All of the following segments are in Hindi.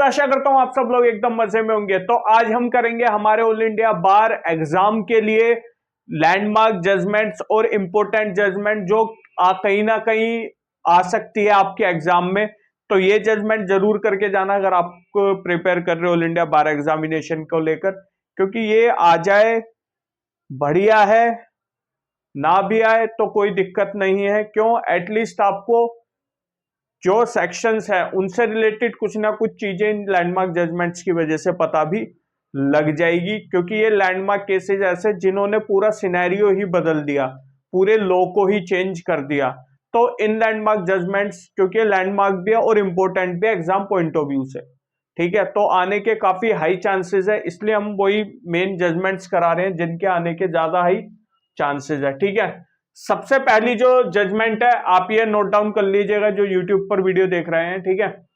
आशा करता हूं आप सब लोग एकदम मजे में होंगे। तो आज हम करेंगे हमारे ऑल इंडिया बार एग्जाम के लिए लैंडमार्क जजमेंट्स और इंपॉर्टेंट जजमेंट जो कहीं ना कहीं आ सकती है आपके एग्जाम में। तो ये जजमेंट जरूर करके जाना अगर आप प्रिपेयर कर रहे हो ऑल इंडिया बार एग्जामिनेशन को लेकर, क्योंकि ये आ जाए बढ़िया है, ना भी आए तो कोई दिक्कत नहीं है। क्यों? एटलीस्ट आपको जो सेक्शंस हैं उनसे रिलेटेड कुछ ना कुछ चीजें इन लैंडमार्क जजमेंट्स की वजह से पता भी लग जाएगी, क्योंकि ये लैंडमार्क केसेस ऐसे जिन्होंने पूरा सिनेरियो ही बदल दिया, पूरे लॉ को ही चेंज कर दिया। तो इन लैंडमार्क जजमेंट्स, क्योंकि लैंडमार्क भी है और इंपॉर्टेंट भी एग्जाम पॉइंट ऑफ व्यू से, ठीक है, तो आने के काफी हाई चांसेस है, इसलिए हम वही मेन जजमेंट्स करा रहे हैं जिनके आने के ज्यादा हाई चांसेस है। ठीक है, सबसे पहली जो जजमेंट है आप ये नोट डाउन कर लीजिएगा जो यूट्यूब पर वीडियो देख रहे हैं। ठीक है,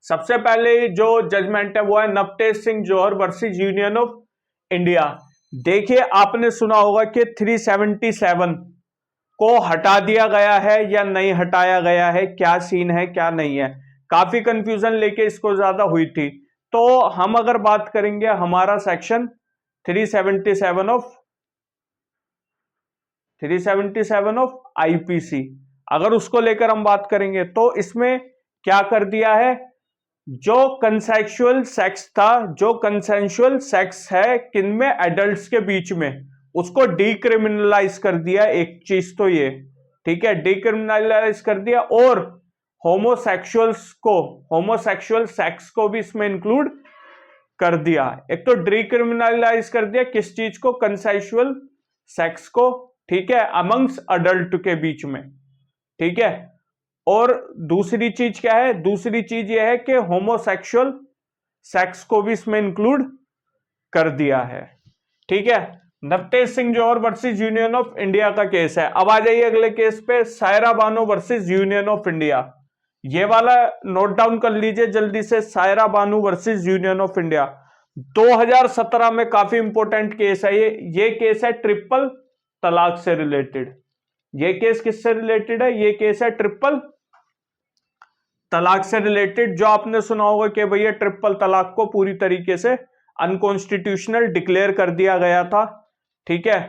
सबसे पहले जो जजमेंट है वो है नवतेज सिंह जौहर वर्सेस यूनियन ऑफ इंडिया। देखिए, आपने सुना होगा कि 377 को हटा दिया गया है या नहीं हटाया गया है, क्या सीन है क्या नहीं है, काफी कंफ्यूजन लेके इसको ज्यादा हुई थी। तो हम अगर बात करेंगे हमारा सेक्शन 377 ऑफ आईपीसी, अगर उसको लेकर हम बात करेंगे तो इसमें क्या कर दिया है, जो कंसेंसुअल सेक्स था, जो कंसेंसुअल सेक्स है किनमें, एडल्ट्स के बीच में, उसको डीक्रिमिनलाइज कर दिया। एक चीज तो ये, ठीक है, डीक्रिमिनलाइज कर दिया, और होमोसेक्सुअल सेक्स को भी इसमें इंक्लूड कर दिया। एक तो डीक्रिमिनलाइज कर दिया किस चीज को, कंसेंसुअल सेक्स को, ठीक है, अमंग्स अडल्ट के बीच में, ठीक है। और दूसरी चीज क्या है, दूसरी चीज यह है कि होमोसेक्सुअल सेक्स को भी इसमें इंक्लूड कर दिया है। ठीक है, नवतेज सिंह जौहर वर्सेस यूनियन ऑफ इंडिया का केस है। अब आ जाइए अगले केस पे, Saira Bano versus union of India. ये वाला नोट डाउन कर लीजिए जल्दी से, Saira Bano versus union of India 2017 में काफी इंपॉर्टेंट केस है ये केस है ट्रिपल तलाक से रिलेटेड। ये केस किससे रिलेटेड है, ये केस है ट्रिपल तलाक से रिलेटेड। जो आपने सुना होगा कि भैया ट्रिपल तलाक को पूरी तरीके से अनकॉन्स्टिट्यूशनल डिक्लेयर कर दिया गया था। ठीक है,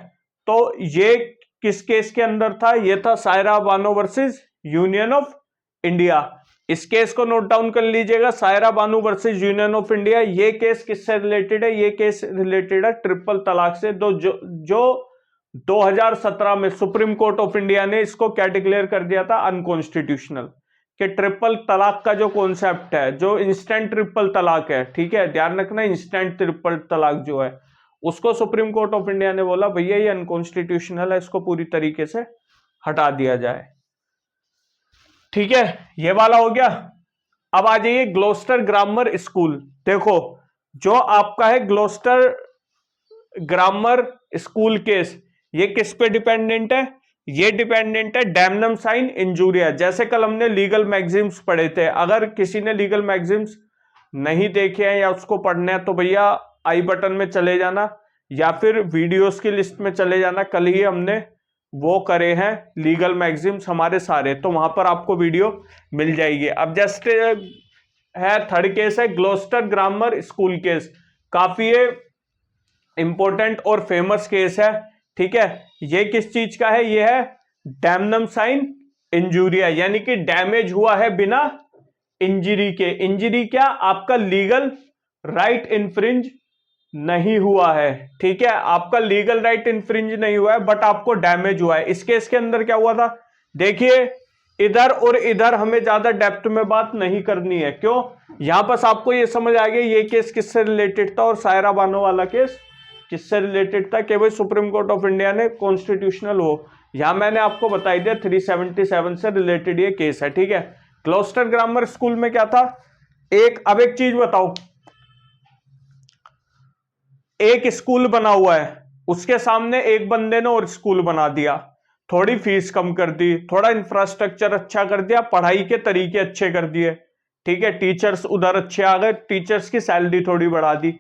तो ये किस केस के अंदर था, ये था Saira Bano versus union of India. इस केस को नोट डाउन कर लीजिएगा, Saira Bano versus union of India. ये केस किससे रिलेटेड है, ये केस रिलेटेड है ट्रिपल तलाक से। जो 2017 में सुप्रीम कोर्ट ऑफ इंडिया ने इसको क्या डिक्लेयर कर दिया था, अनकॉन्स्टिट्यूशनल, कि ट्रिपल तलाक का जो कॉन्सेप्ट है, जो इंस्टेंट ट्रिपल तलाक है, ठीक है, ध्यान रखना, इंस्टेंट ट्रिपल तलाक जो है उसको सुप्रीम कोर्ट ऑफ इंडिया ने बोला भैया ये अनकॉन्स्टिट्यूशनल है, इसको पूरी तरीके से हटा दिया जाए। ठीक है, ये वाला हो गया। अब आ जाइए ग्लोस्टर ग्रामर स्कूल। देखो, जो आपका है ग्लोस्टर ग्रामर स्कूल केस, ये किस पे डिपेंडेंट है, ये डिपेंडेंट है डैमनम साइन इंजूरिया। जैसे कल हमने लीगल मैगजीम्स पढ़े थे, अगर किसी ने लीगल मैगजीम्स नहीं देखे हैं या उसको पढ़ना है तो भैया आई बटन में चले जाना या फिर वीडियोस की लिस्ट में चले जाना। कल ही हमने वो करे हैं लीगल मैगजीम्स हमारे सारे, तो वहां पर आपको वीडियो मिल जाएगी। अब जस्ट है थर्ड केस है ग्लोस्टर ग्रामर स्कूल केस, काफी इंपॉर्टेंट और फेमस केस है। ठीक है, ये किस चीज का है, ये है डैमनम साइन इंजूरिया, यानी कि डैमेज हुआ है बिना इंजरी के। इंजरी क्या, आपका लीगल राइट इन्फ्रिंज नहीं हुआ है। ठीक है, आपका लीगल राइट इन्फ्रिंज नहीं हुआ है बट आपको डैमेज हुआ है। इस केस के अंदर क्या हुआ था, देखिए, इधर और इधर हमें ज्यादा डेप्थ में बात नहीं करनी है। क्यों, यहां पर आपको ये समझ आ गया ये केस किससे रिलेटेड था और सायरा बानो वाला केस किससे रिलेटेड था, कि भाई सुप्रीम कोर्ट ऑफ इंडिया ने कॉन्स्टिट्यूशनल हो। यहां मैंने आपको बताई दिया 377 से रिलेटेड ये केस है। ठीक है, ग्लोस्टर ग्रामर स्कूल में क्या था, अब एक चीज बताओ, एक स्कूल बना हुआ है, उसके सामने एक बंदे ने और स्कूल बना दिया, थोड़ी फीस कम कर दी, थोड़ा इंफ्रास्ट्रक्चर अच्छा कर दिया, पढ़ाई के तरीके अच्छे कर दिए, ठीक है, टीचर्स उधर अच्छे आ गए, टीचर्स की सैलरी थोड़ी बढ़ा दी।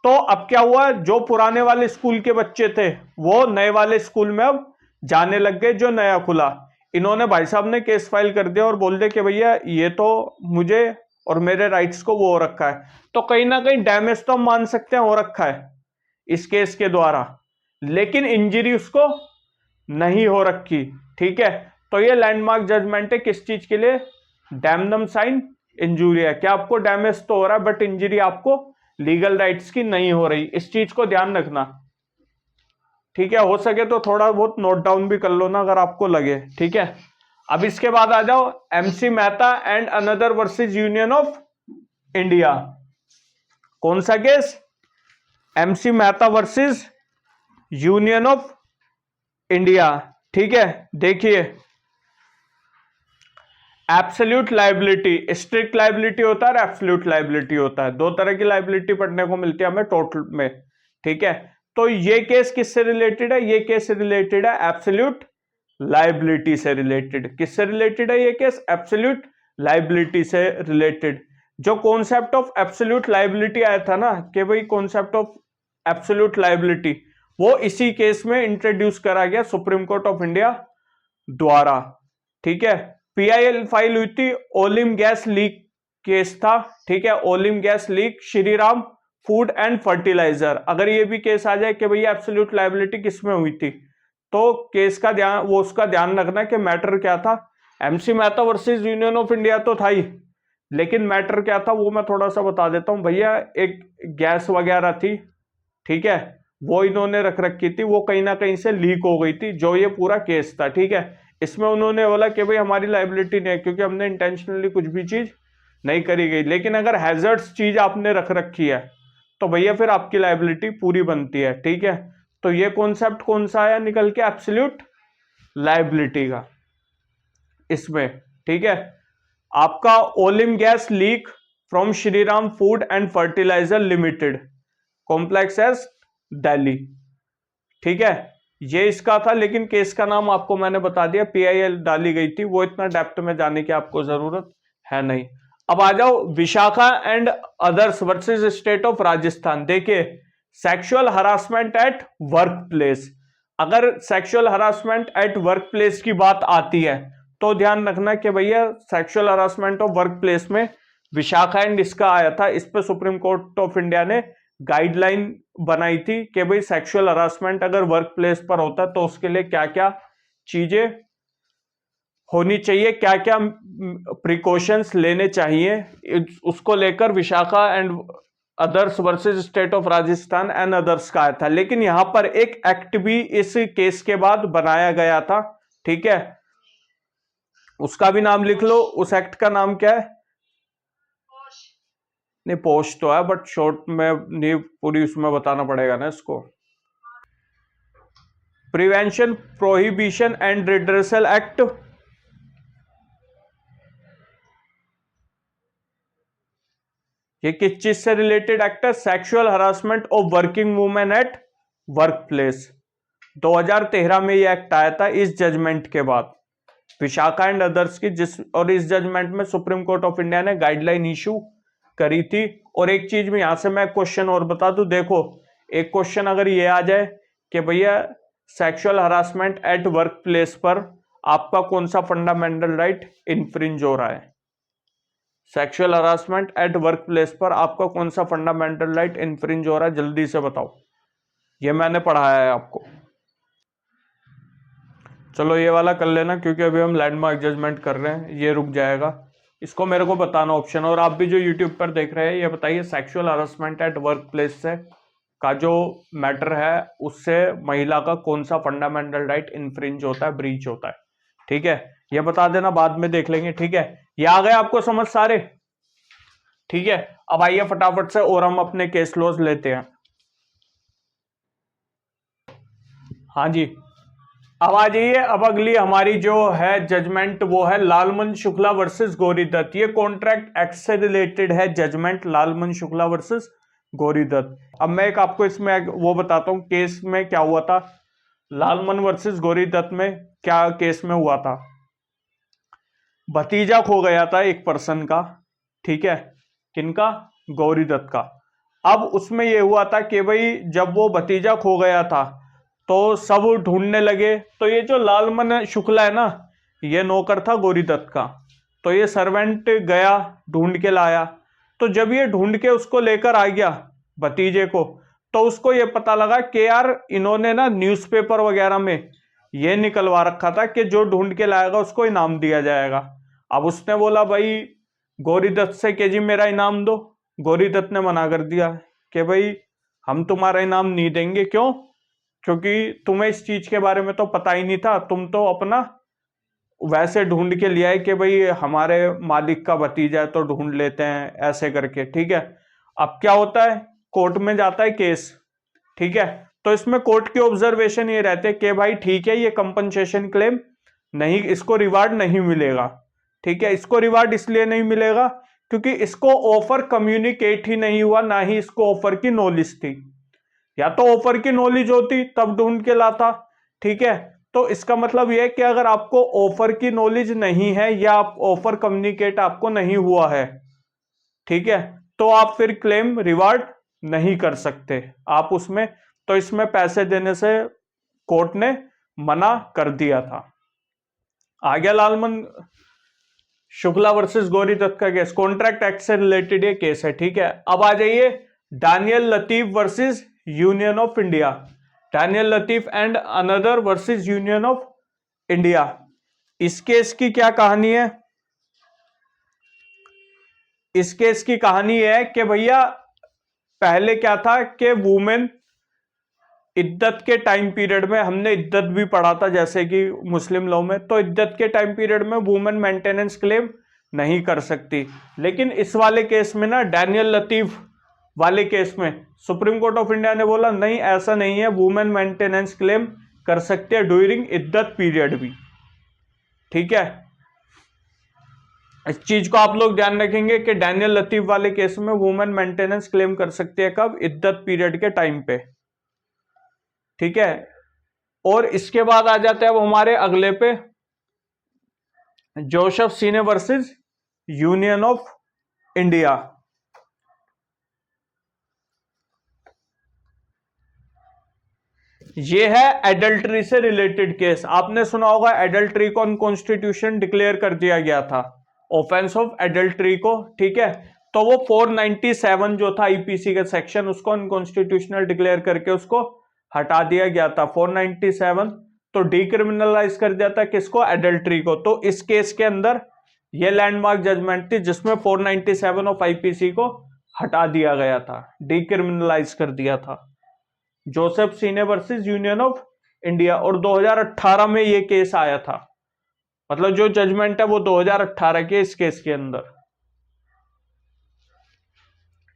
तो अब क्या हुआ, जो पुराने वाले स्कूल के बच्चे थे वो नए वाले स्कूल में अब जाने लग गए जो नया खुला। इन्होंने भाई साहब ने केस फाइल कर दिया और बोल दिया कि भैया ये तो मुझे और मेरे राइट्स को वो हो रखा है, तो कहीं ना कहीं डैमेज तो हम मान सकते हैं हो रखा है इस केस के द्वारा, लेकिन इंजरी उसको नहीं हो रखी। ठीक है, तो ये लैंडमार्क जजमेंट है किस चीज के लिए? डैमनम साइन इंजूरिया, क्या आपको डैमेज तो हो रहा है बट इंजरी आपको लीगल राइट्स की नहीं हो रही, इस चीज को ध्यान रखना। ठीक है, हो सके तो थोड़ा बहुत नोट डाउन भी कर लो ना अगर आपको लगे। ठीक है, अब इसके बाद आ जाओ MC Mehta and another versus union of India. कौन सा case? MC Mehta versus union of India. ठीक है, देखिए एब्सोल्यूट लायबिलिटी, स्ट्रिक्ट लायबिलिटी होता है, एब्सोल्यूट लायबिलिटी होता है, दो तरह की लायबिलिटी पढ़ने को मिलती है हमें टोटल में। ठीक है, तो ये केस किससे रिलेटेड है? ये केस रिलेटेड है एब्सोल्यूट लायबिलिटी से रिलेटेड। किससे रिलेटेड है ये केस? एब्सोल्यूट लायबिलिटी से रिलेटेड। जो कॉन्सेप्ट ऑफ एब्सोल्यूट लायबिलिटी आया था ना कि भाई कॉन्सेप्ट ऑफ एब्सोल्यूट लायबिलिटी, वो इसी केस में इंट्रोड्यूस करा गया सुप्रीम कोर्ट ऑफ इंडिया द्वारा। ठीक है, पीआईएल फाइल हुई थी, ओलिम गैस लीक केस था। ठीक है, oleum gas leak, Shriram food and fertiliser. अगर ये भी केस आ जाए कि भैया एब्सोल्यूट लायबिलिटी किसमें हुई थी, तो केस का ध्यान, वो उसका ध्यान रखना कि मैटर क्या था। MC Mehta versus union of India तो था ही, लेकिन मैटर क्या था वो मैं थोड़ा सा बता देता हूं। भैया एक गैस वगैरह थी, ठीक है, वो इन्होंने रख रखी थी, वो कहीं ना कहीं से लीक हो गई थी, जो ये पूरा केस था। ठीक है, इसमें उन्होंने बोला कि भाई हमारी लायबिलिटी नहीं है क्योंकि हमने इंटेंशनली कुछ भी चीज नहीं करी गई। लेकिन अगर हैजर्ड्स चीज आपने रख रखी है तो भैया फिर आपकी लायबिलिटी पूरी बनती है। ठीक है, तो ये कॉन्सेप्ट कौन सा आया निकल के? एब्सोल्यूट लायबिलिटी का इसमें। ठीक है, आपका oleum gas leak from Shriram food and fertiliser limited, complex एस दिल्ली। ठीक है, ये इसका था, लेकिन केस का नाम आपको मैंने बता दिया, पीआईएल डाली गई थी, वो इतना डेप्थ में जाने की आपको जरूरत है नहीं। अब आ जाओ Vishakha and others versus state of Rajasthan. देखिए sexual harassment at workplace, अगर sexual harassment at workplace की बात आती है तो ध्यान रखना कि भैया sexual harassment of workplace में विशाखा एंड इसका आया था। इस पे सुप्रीम कोर्ट ऑफ इंडिया ने गाइडलाइन बनाई थी कि भाई सेक्सुअल हरासमेंट अगर वर्क प्लेस पर होता है तो उसके लिए क्या क्या चीजें होनी चाहिए, क्या क्या प्रिकॉशंस लेने चाहिए, उसको लेकर Vishakha and others versus state of Rajasthan and others का आया था। लेकिन यहां पर एक एक्ट भी इस केस के बाद बनाया गया था। ठीक है, उसका भी नाम लिख लो, उस एक्ट का नाम क्या है? नहीं, पोस्ट तो है बट शॉर्ट में नहीं, पूरी उसमें बताना पड़ेगा ना इसको। Prevention prohibition and redressal act, ये किस चीज से रिलेटेड एक्ट है? Sexual harassment of working women at work place. 2013 में ये एक्ट आया था इस जजमेंट के बाद, विशाखा एंड अदर्स की, जिस और इस जजमेंट में सुप्रीम कोर्ट ऑफ इंडिया ने गाइडलाइन इशू करी थी। और एक चीज में यहां से मैं क्वेश्चन और बता दूं, देखो एक क्वेश्चन अगर ये आ जाए कि भैया sexual harassment at workplace पर आपका कौन सा फंडामेंटल राइट इन्फ्रिंज हो रहा है? Sexual harassment at workplace पर आपका कौन सा फंडामेंटल राइट इन्फ्रिंज हो रहा है? जल्दी से बताओ, ये मैंने पढ़ाया है आपको। चलो ये वाला कर लेना क्योंकि अभी हम लैंडमार्क जजमेंट कर रहे हैं, ये रुक जाएगा, इसको मेरे को बताना ऑप्शन। और आप भी जो यूट्यूब पर देख रहे हैं ये बताइए sexual harassment at work place से का जो मैटर है उससे महिला का कौन सा फंडामेंटल राइट इन्फ्रिंज होता है, ब्रीच होता है। ठीक है, ये बता देना, बाद में देख लेंगे। ठीक है, ये आ गए आपको समझ सारे? ठीक है, अब आइए फटाफट से और हम अपने केस लॉज लेते हैं। हाँ जी, अब आ जाइए, अब अगली हमारी जो है जजमेंट वो है लालमन शुक्ला वर्सेस गौरी दत्त। ये कॉन्ट्रैक्ट एक्ट से रिलेटेड है जजमेंट, लालमन शुक्ला वर्सेस गौरी दत्त। अब मैं एक आपको इसमें वो बताता हूं केस में क्या हुआ था। लालमन वर्सेस गौरी दत्त में क्या केस में हुआ था? भतीजा खो गया था एक पर्सन का, ठीक है, किनका? गौरी दत्त का। अब उसमें यह हुआ था कि भाई जब वो भतीजा खो गया था तो सब ढूंढने लगे, तो ये जो लालमन शुक्ला है ना, ये नौकर था गौरी दत्त का। तो ये सर्वेंट गया ढूंढ के लाया, तो जब ये ढूंढ के उसको लेकर आ गया भतीजे को, तो उसको ये पता लगा कि यार इन्होंने ना न्यूज़पेपर वगैरह में ये निकलवा रखा था कि जो ढूंढ के लाएगा उसको इनाम दिया जाएगा। अब उसने बोला भाई गौरी दत्त से कि जी मेरा इनाम दो। गौरी दत्त ने मना कर दिया कि भाई हम तुम्हारा इनाम नहीं देंगे। क्यों? क्योंकि तुम्हें इस चीज के बारे में तो पता ही नहीं था, तुम तो अपना वैसे ढूंढ के लिया है कि भाई हमारे मालिक का भतीजा है तो ढूंढ लेते हैं ऐसे करके। ठीक है, अब क्या होता है, कोर्ट में जाता है केस। ठीक है, तो इसमें कोर्ट की ऑब्जर्वेशन ये रहते कि भाई ठीक है ये कंपनसेशन क्लेम नहीं, इसको रिवार्ड नहीं मिलेगा। ठीक है, इसको रिवार्ड इसलिए नहीं मिलेगा क्योंकि इसको ऑफर कम्युनिकेट ही नहीं हुआ, ना ही इसको ऑफर की नॉलेज थी। या तो ऑफर की नॉलेज होती तब ढूंढ के लाता। ठीक है, तो इसका मतलब यह है कि अगर आपको ऑफर की नॉलेज नहीं है या आप ऑफर कम्युनिकेट आपको नहीं हुआ है, ठीक है, तो आप फिर क्लेम रिवार्ड नहीं कर सकते आप उसमें। तो इसमें पैसे देने से कोर्ट ने मना कर दिया था। आ गया लालमन शुक्ला वर्सेस गौरी दत्त का केस, कॉन्ट्रैक्ट एक्ट से रिलेटेड ये केस है। ठीक है, अब आ जाइए Daniel Latif versus union of India. Daniel Latif and another versus union of India. इस केस की क्या कहानी है? इस केस की कहानी है कि भैया पहले क्या था कि वुमेन इद्दत के टाइम पीरियड में, हमने इद्दत भी पढ़ा था जैसे कि मुस्लिम लॉ में, तो इद्दत के टाइम पीरियड में वुमेन मेंटेनेंस क्लेम नहीं कर सकती। लेकिन इस वाले केस में ना, डैनियल लतीफ वाले केस में सुप्रीम कोर्ट ऑफ इंडिया ने बोला नहीं ऐसा नहीं है, वुमेन मेंटेनेंस क्लेम कर सकते हैं ड्यूरिंग इद्दत पीरियड भी। ठीक है, इस चीज को आप लोग ध्यान रखेंगे कि डैनियल लतीफ वाले केस में वुमेन मेंटेनेंस क्लेम कर सकती है कब? इद्दत पीरियड के टाइम पे। ठीक है, और इसके बाद आ जाते हैं अब हमारे अगले पे, जोसेफ सीने वर्सेस यूनियन ऑफ इंडिया। ये है एडल्ट्री से रिलेटेड केस। आपने सुना होगा एडल्ट्री को अनकॉन्स्टिट्यूशन डिक्लेयर कर दिया गया था, ऑफेंस ऑफ एडल्ट्री को। ठीक है, तो वो 497 जो था आईपीसी का सेक्शन, उसको अनकॉन्स्टिट्यूशनल डिक्लेयर करके उसको हटा दिया गया था। 497 तो डिक्रिमिनलाइज कर दिया था किसको? एडल्ट्री को। तो इस केस के अंदर ये लैंडमार्क जजमेंट थी जिसमें 497 ऑफ आईपीसी को हटा दिया गया था, डिक्रिमिनलाइज कर दिया था। जोसेफ सीने वर्सेस यूनियन ऑफ इंडिया। और 2018 में ये केस आया था, मतलब जो जजमेंट है वो 2018 के इस केस के अंदर।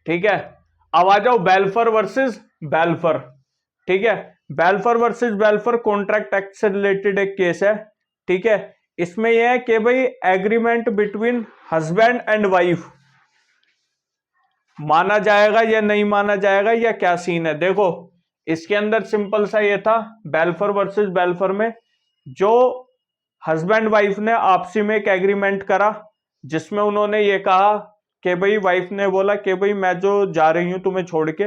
ठीक है, अब आ जाओ बेल्फर वर्सेस बेल्फर। ठीक है, बेल्फर वर्सेस बेल्फर कॉन्ट्रैक्ट एक्ट से रिलेटेड एक केस है। ठीक है, इसमें यह है कि भाई agreement between husband and wife माना जाएगा या नहीं माना जाएगा, या क्या सीन है। देखो इसके अंदर सिंपल सा ये था, बेल्फर वर्सेस बेल्फर में जो हस्बैंड वाइफ ने आपसी में एक एग्रीमेंट करा जिसमें उन्होंने ये कहा कि भाई, वाइफ ने बोला कि भाई मैं जो जा रही हूं तुम्हें छोड़ के,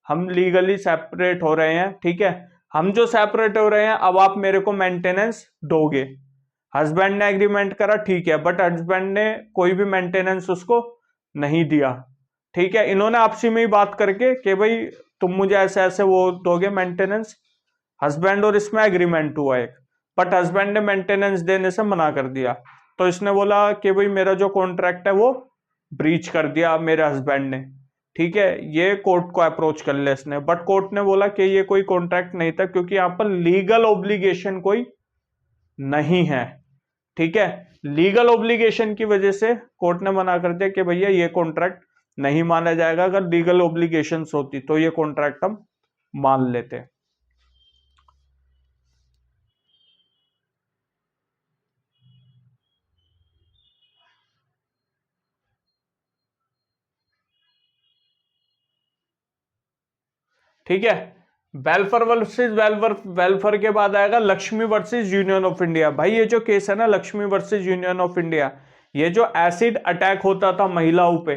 हम लीगली सेपरेट हो रहे हैं। ठीक है, हम जो सेपरेट हो रहे हैं अब आप मेरे को मेंटेनेंस दोगे। हस्बैंड ने एग्रीमेंट करा, ठीक है, बट हस्बैंड ने कोई भी मेंटेनेंस उसको नहीं दिया। ठीक है, इन्होंने आपसी में ही बात करके कि भाई तुम मुझे ऐसे ऐसे वो दोगे मेंटेनेंस, हस्बैंड और इसमें एग्रीमेंट हुआ एक, बट हस्बैंड ने मेंटेनेंस देने से मना कर दिया। तो इसने बोला कि भाई मेरा जो कॉन्ट्रैक्ट है वो ब्रीच कर दिया मेरे हस्बैंड ने। ठीक है, ये कोर्ट को अप्रोच कर लिया इसने, बट कोर्ट ने बोला कि ये कोई कॉन्ट्रैक्ट नहीं था क्योंकि यहां पर लीगल ऑब्लिगेशन कोई नहीं है। ठीक है, लीगल ऑब्लिगेशन की वजह से कोर्ट ने मना कर दिया कि भैया ये कॉन्ट्रैक्ट नहीं माना जाएगा। अगर लीगल ऑब्लिगेशंस होती तो ये कॉन्ट्रैक्ट हम मान लेते। ठीक है, बेल्फर वर्सेस वेलफर के बाद आएगा Lakshmi versus union of India. भाई ये जो केस है ना, Lakshmi versus union of India, ये जो एसिड अटैक होता था महिलाओं पे,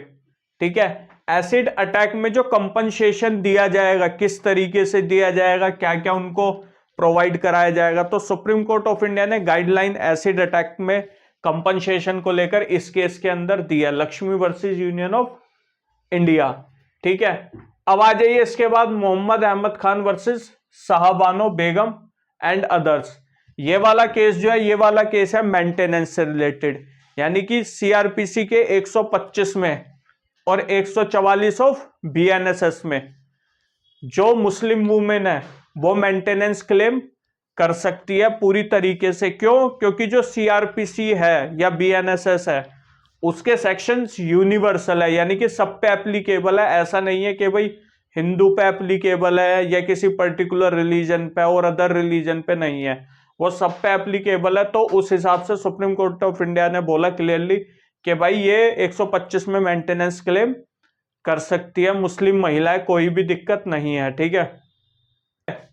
ठीक है, एसिड अटैक में जो कंपनसेशन दिया जाएगा, किस तरीके से दिया जाएगा, क्या क्या उनको प्रोवाइड कराया जाएगा। तो सुप्रीम कोर्ट ऑफ इंडिया ने गाइडलाइन एसिड अटैक में कंपनसेशन को लेकर इस केस के अंदर दिया, Lakshmi versus union of India. ठीक है, अब आ जाइए इसके बाद Mohammad Ahmad Khan versus Shah Bano Begum and others. ये वाला केस जो है, ये वाला केस है मेंटेनेंस से रिलेटेड, यानी कि सीआरपीसी के 125 में और 144 ऑफ बीएनएसएस में जो मुस्लिम वुमेन है वो मेंटेनेंस क्लेम कर सकती है पूरी तरीके से। क्यों? क्योंकि जो सीआरपीसी है या बीएनएसएस है उसके सेक्शंस यूनिवर्सल है, यानी कि सब पे एप्लीकेबल है। ऐसा नहीं है कि भाई हिंदू पे एप्लीकेबल है या किसी पर्टिकुलर रिलीजन पे और अदर रिलीजन पे नहीं है, वो सब पे एप्लीकेबल है। तो उस हिसाब से सुप्रीम कोर्ट ऑफ इंडिया ने बोला क्लियरली कि भाई ये 125 में मेंटेनेंस क्लेम कर सकती है मुस्लिम महिलाएं, कोई भी दिक्कत नहीं है। ठीक है,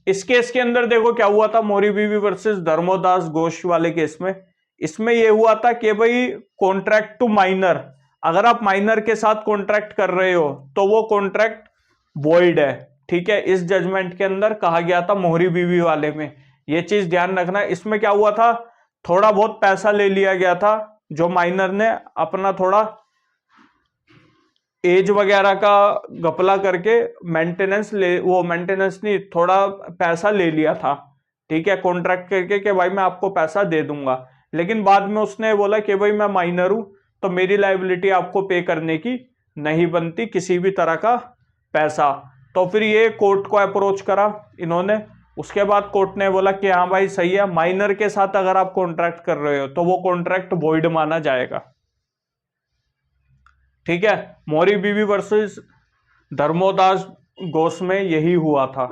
इस केस के अंदर देखो क्या हुआ था, मौरी बीवी वर्सेस धर्मोदास घोष वाले केस में। इसमें यह हुआ था कि भाई कॉन्ट्रैक्ट टू माइनर, अगर आप माइनर के साथ कॉन्ट्रैक्ट कर रहे हो तो वो कॉन्ट्रैक्ट वॉइड है। ठीक है, इस जजमेंट के अंदर कहा गया था मोहरी बीवी वाले में, ये चीज ध्यान रखना। इसमें क्या हुआ था, थोड़ा बहुत पैसा ले लिया गया था, जो माइनर ने अपना थोड़ा एज वगैरह का घपला करके मेंटेनेंस नहीं, थोड़ा पैसा ले लिया था। ठीक है, कॉन्ट्रैक्ट करके कि भाई मैं आपको पैसा दे दूंगा, लेकिन बाद में उसने बोला कि भाई मैं माइनर हूं तो मेरी लायबिलिटी आपको पे करने की नहीं बनती किसी भी तरह का पैसा। तो फिर ये कोर्ट को अप्रोच करा इन्होंने, उसके बाद कोर्ट ने बोला कि हाँ भाई सही है, माइनर के साथ अगर आप कॉन्ट्रैक्ट कर रहे हो तो वो कॉन्ट्रैक्ट वॉइड माना जाएगा। ठीक है, मौरी बीवी वर्सेस धर्मोदास घोष में यही हुआ था।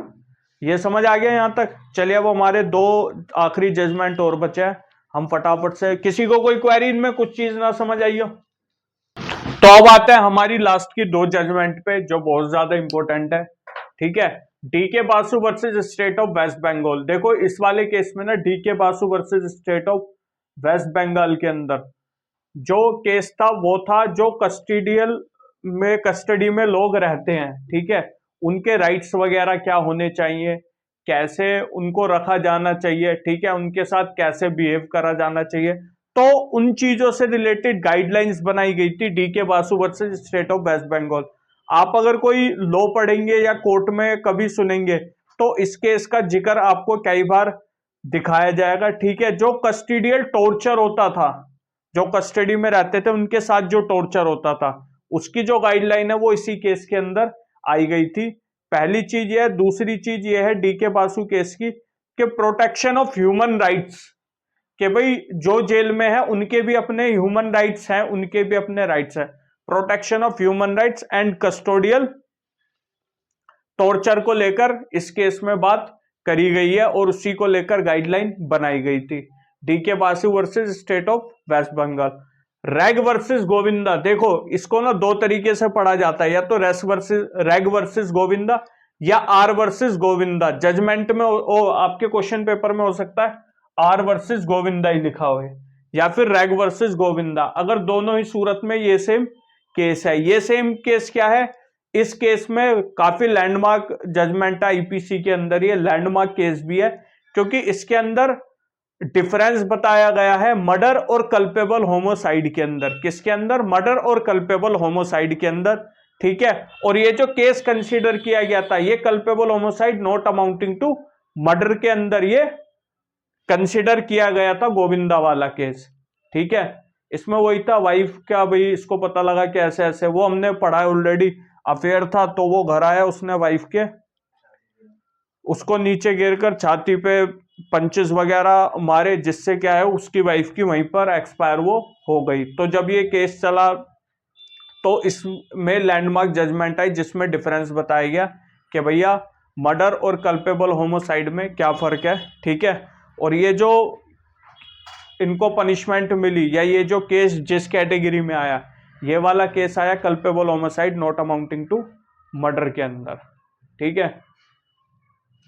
ये समझ आ गया यहां तक? चलिए अब हमारे दो आखिरी जजमेंट और बचे हैं, हम फटाफट से, किसी को कोई क्वेरी इनमें कुछ चीज ना समझ आई हो तो अब आते हैं हमारी लास्ट की दो जजमेंट पे जो बहुत ज्यादा इंपॉर्टेंट है। ठीक है, D K Basu versus state of West Bengal. देखो इस वाले केस में ना D K Basu versus state of West Bengal के अंदर जो केस था वो था जो कस्टडी में लोग रहते हैं, ठीक है, उनके राइट्स वगैरह क्या होने चाहिए, कैसे उनको रखा जाना चाहिए, ठीक है, उनके साथ कैसे बिहेव करा जाना चाहिए, तो उन चीजों से रिलेटेड गाइडलाइंस बनाई गई थी D K Basu versus state of West Bengal. आप अगर कोई लॉ पढ़ेंगे या कोर्ट में कभी सुनेंगे तो इस केस का जिक्र आपको कई बार दिखाया जाएगा। ठीक है, जो कस्टडियल टॉर्चर होता था, जो कस्टडी में रहते थे उनके साथ जो टॉर्चर होता था, उसकी जो गाइडलाइन है वो इसी केस के अंदर आई गई थी। पहली चीज ये है। दूसरी चीज ये है डीके बासु केस की कि प्रोटेक्शन ऑफ ह्यूमन राइट्स, कि भाई जो जेल में है उनके भी अपने ह्यूमन राइट्स हैं, उनके भी अपने राइट्स हैं। Protection of human rights and custodial torture को लेकर इस केस में बात करी गई है और उसी को लेकर गाइडलाइन बनाई गई थी। D K Basu versus state of West Bengal. Reg versus Govinda, देखो इसको ना दो तरीके से पढ़ा जाता है, या तो रैग वर्सेस गोविंदा या आर वर्सेस गोविंदा। जजमेंट में आपके क्वेश्चन पेपर में हो सकता है आर वर्सेस गोविंदा ही लिखा हो या फिर रैग वर्सेस गोविंदा। अगर दोनों ही सूरत में ये सेम केस है। ये सेम केस क्या है, इस केस में काफी लैंडमार्क जजमेंट है आईपीसी के अंदर, ये लैंडमार्क केस भी है क्योंकि इसके अंदर डिफरेंस बताया गया है मर्डर और कल्पेबल होमोसाइड के अंदर। किसके अंदर? मर्डर और कल्पेबल होमोसाइड के अंदर। ठीक है, और ये जो केस कंसीडर किया गया था ये culpable homicide not amounting to murder के अंदर ये कंसीडर किया गया था गोविंदा वाला केस। ठीक है, इसमें वही था वाइफ का, भाई इसको पता लगा कि ऐसे ऐसे, वो हमने पढ़ा है ऑलरेडी, अफेयर था तो वो घर आया, उसने वाइफ के उसको नीचे गिरकर छाती पे पंचेस वगैरह मारे, जिससे क्या है उसकी वाइफ की वहीं पर एक्सपायर वो हो गई। तो जब ये केस चला तो इसमें लैंडमार्क जजमेंट आई जिसमें डिफरेंस बताया गया कि भैया मर्डर और कल्पेबल होमोसाइड में क्या फर्क है। ठीक है, और ये जो इनको पनिशमेंट मिली या ये जो केस जिस कैटेगरी में आया, ये वाला केस आया culpable homicide not amounting to murder के अंदर। ठीक है,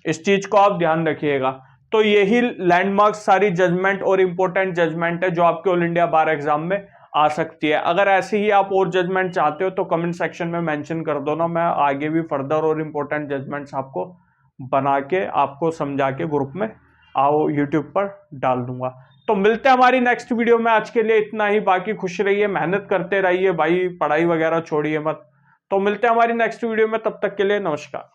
इस चीज को आप ध्यान रखिएगा। तो यही लैंडमार्क सारी जजमेंट और इंपॉर्टेंट जजमेंट है जो आपके ऑल इंडिया बार एग्जाम में आ सकती है। अगर ऐसे ही आप और जजमेंट चाहते हो तो कमेंट सेक्शन में मेंशन कर दो ना, मैं आगे भी फर्दर और इंपॉर्टेंट जजमेंट्स आपको बना के आपको समझा के ग्रुप में आओ यूट्यूब पर डाल दूंगा। तो मिलते हैं हमारी नेक्स्ट वीडियो में। आज के लिए इतना ही, बाकी खुश रहिए, मेहनत करते रहिए भाई, पढ़ाई वगैरह छोड़िए मत। तो मिलते हैं हमारी नेक्स्ट वीडियो में, तब तक के लिए नमस्कार।